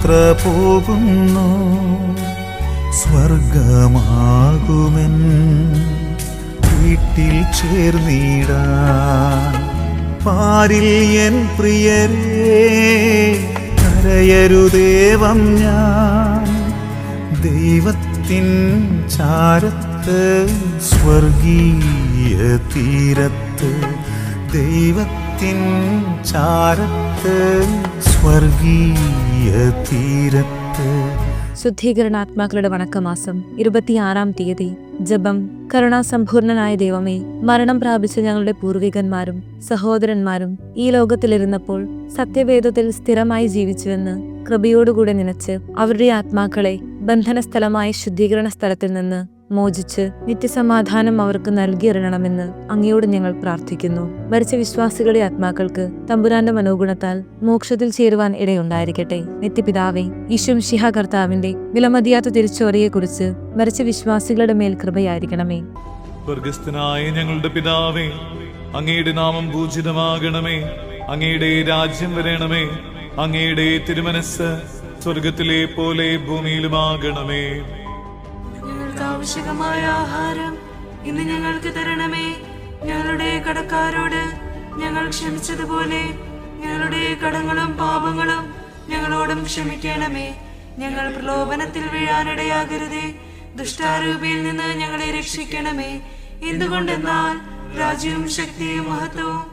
യാത്ര പോകുന്നു. സ്വർഗമാകുമെൻ വീട്ടിൽ ചേർന്നിടാൻ പാരിൽ എൻ പ്രിയരേ കരയരുദേവം ഞാൻ. ദൈവത്തിൻ ചാരത്ത് സ്വർഗീയ തീരത്ത്, ദൈവത്തിൻ ചാരത്ത് സ്വർഗീയ തീരത്ത്. ശുദ്ധീകരണാത്മാക്കളുടെ വണക്കമാസം 26-ാം തീയതി. ജപം. കരുണാസമ്പൂർണനായ ദൈവമേ, മരണം പ്രാപിച്ച ഞങ്ങളുടെ പൂർവികന്മാരും സഹോദരന്മാരും ഈ ലോകത്തിലിരുന്നപ്പോൾ സത്യവേദത്തിൽ സ്ഥിരമായി ജീവിച്ചുവെന്ന് കൃപയോടുകൂടെ നനച്ച് അവരുടെ ആത്മാക്കളെ ബന്ധനസ്ഥലമായ ശുദ്ധീകരണ സ്ഥലത്തിൽ നിന്ന് മോചിച്ച് നിത്യസമാധാനം അവർക്ക് നൽകിയിറങ്ങണമെന്ന് അങ്ങയോട് ഞങ്ങൾ പ്രാർത്ഥിക്കുന്നു. മരിച്ച വിശ്വാസികളുടെ ആത്മാക്കൾക്ക് തമ്പുരാന്റെ മനോഗുണത്താൽ മോക്ഷത്തിൽ ചേരുവാൻ ഇടയുണ്ടായിരിക്കട്ടെ. നിത്യപിതാവേ, ഈശോമിശിഹാ കർത്താവിന്റെ വിലമതിയാത്ത തിരിച്ചോരയെക്കുറിച്ച് മരിച്ച വിശ്വാസികളുടെ മേൽ കൃപയായിരിക്കണമേ. സ്വർഗസ്ഥനായ ഞങ്ങളുടെ പിതാവേ, അങ്ങയുടെ നാമം പൂജിതമാകണമേ. അങ്ങയുടെ രാജ്യം വരണമേ. അങ്ങയുടെ തിരുമനസ് സ്വർഗത്തിലെ പോലെ ഭൂമിയിലുമാകണമേ. ആവശ്യമായ ആഹാരം ഇന്ന് ഞങ്ങൾക്ക് തരണമേ. ഞങ്ങളുടെ കടക്കാരോട് ഞങ്ങൾ ക്ഷമിച്ചതുപോലെ ഞങ്ങളുടെ കടങ്ങളും പാപങ്ങളും ഞങ്ങളോടും ക്ഷമിക്കണമേ. ഞങ്ങൾ പ്രലോഭനത്തിൽ വീഴാനിടയാകരുതേ. ദുഷ്ടാരൂപിയിൽ നിന്ന് ഞങ്ങളെ രക്ഷിക്കണമേ. എന്തുകൊണ്ടെന്നാൽ രാജ്യവും ശക്തിയും മഹത്വവും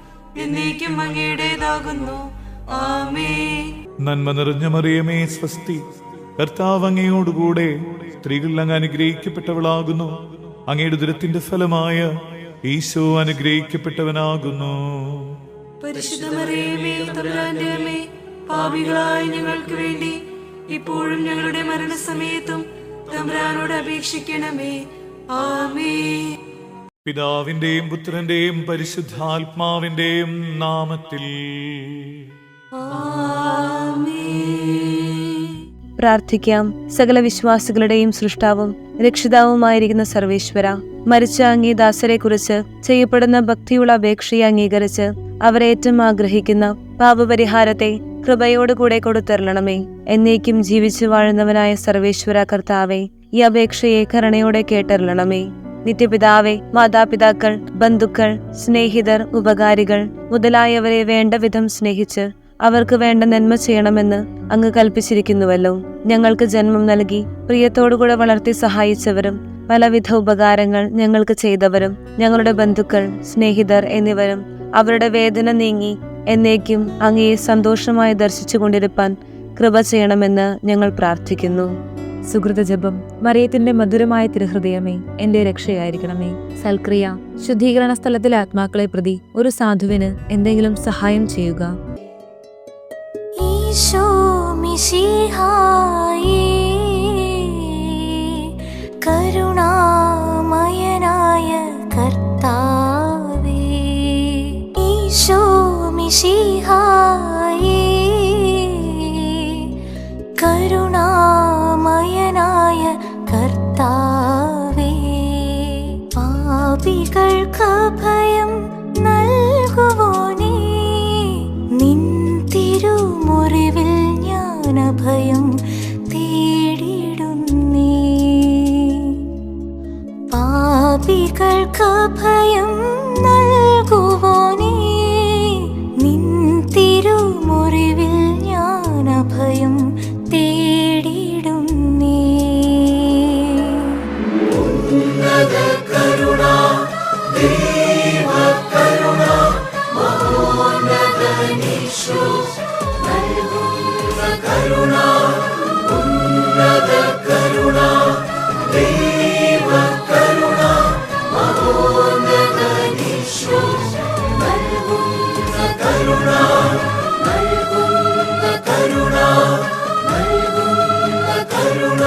എന്നേക്കും അങ്ങയുടേതാകുന്നു. ആമേൻ. നന്മ നിറഞ്ഞ മറിയമേ, സ്വസ്തി. കർത്താവ് അങ്ങയോടുകൂടെ സ്ത്രീകൾ അങ്ങ് അനുഗ്രഹിക്കപ്പെട്ടവളാകുന്നു. അങ്ങയുടെ ദുരത്തിന്റെ ഫലമായ ഈശോ അനുഗ്രഹിക്കപ്പെട്ടവനാകുന്നു. പരിശുദ്ധ മറിയമേ, തമ്പുരാന്റെ അമ്മേ, പാപികളായ ഞങ്ങൾക്ക് വേണ്ടി ഇപ്പോഴും ഞങ്ങളുടെ മരണസമയത്തും തമ്പുരാനോട് അപേക്ഷിക്കണമേ. ആമേൻ. പിതാവിന്റെയും പുത്രന്റെയും പരിശുദ്ധാത്മാവിന്റെയും നാമത്തിൽ പ്രാർത്ഥിക്കാം. സകല വിശ്വാസികളുടെയും സൃഷ്ടാവും രക്ഷിതാവുമായിരിക്കുന്ന സർവേശ്വര, മരിച്ച അങ്ങേ ദാസരെ കുറിച്ച് ചെയ്യപ്പെടുന്ന ഭക്തിയുള്ള അപേക്ഷയെ അംഗീകരിച്ച് അവരേറ്റം ആഗ്രഹിക്കുന്ന പാപപരിഹാരത്തെ കൃപയോടുകൂടെ കൊടുത്തരളണമേ. എന്നേക്കും ജീവിച്ചു വാഴുന്നവനായ സർവേശ്വര കർത്താവെ, ഈ അപേക്ഷയെ കരുണയോടെ കേട്ടരളണമേ. നിത്യപിതാവെ, മാതാപിതാക്കൾ, ബന്ധുക്കൾ, സ്നേഹിതർ, ഉപകാരികൾ മുതലായവരെ വേണ്ട വിധം സ്നേഹിച്ച് അവർക്ക് വേണ്ട നന്മ ചെയ്യണമെന്ന് അങ്ങ് കൽപ്പിച്ചിരിക്കുന്നുവല്ലോ. ഞങ്ങൾക്ക് ജന്മം നൽകി പ്രിയത്തോടുകൂടെ വളർത്തി സഹായിച്ചവരും പലവിധ ഉപകാരങ്ങൾ ഞങ്ങൾക്ക് ചെയ്തവരും ഞങ്ങളുടെ ബന്ധുക്കൾ, സ്നേഹിതർ എന്നിവരും അവരുടെ വേദന നീങ്ങി എന്നേക്കും അങ്ങയെ സന്തോഷമായി ദർശിച്ചു കൊണ്ടിരിപ്പാൻ കൃപ ചെയ്യണമെന്ന് ഞങ്ങൾ പ്രാർത്ഥിക്കുന്നു. സുഹൃത ജപം. മറിയത്തിന്റെ മധുരമായ തിരുഹൃദയമേ, എന്റെ രക്ഷയായിരിക്കണമേ. സൽക്രിയ. ശുദ്ധീകരണ സ്ഥലത്തിലെ ആത്മാക്കളെ പ്രതി ഒരു സാധുവിന് എന്തെങ്കിലും സഹായം ചെയ്യുക. ഈശോ മിശിഹായേ, കരുണാമയനായ കർത്താവേ, ഈശോ മിശിഹായേ, കരുണാമയനായ കർത്താവേ, പാപികൾക്ക് ഭയം നൽകുവോനേ, നിൻ തിരുമുറിവിൽ ഞാൻ അഭയം തേടിടുന്നേ. പാപികൾക്ക് ഭയം നൽകുവോനേ, നിൻ തിരുമുറിവിൽ ഞാൻ അഭയം തേടിടുന്നേ. ഉന്നത കരുണ, ദൈവ കരുണ, മഹോന്നതനീശോ നൽകുന്ന കരുണ, ഉന്നത കരുണ, ദൈവ കരുണ, മഹോന്നതനീശോ നൽകുന്ന കരുണ, നൽകുന്ന കരുണ, നൽകുന്ന കരുണ.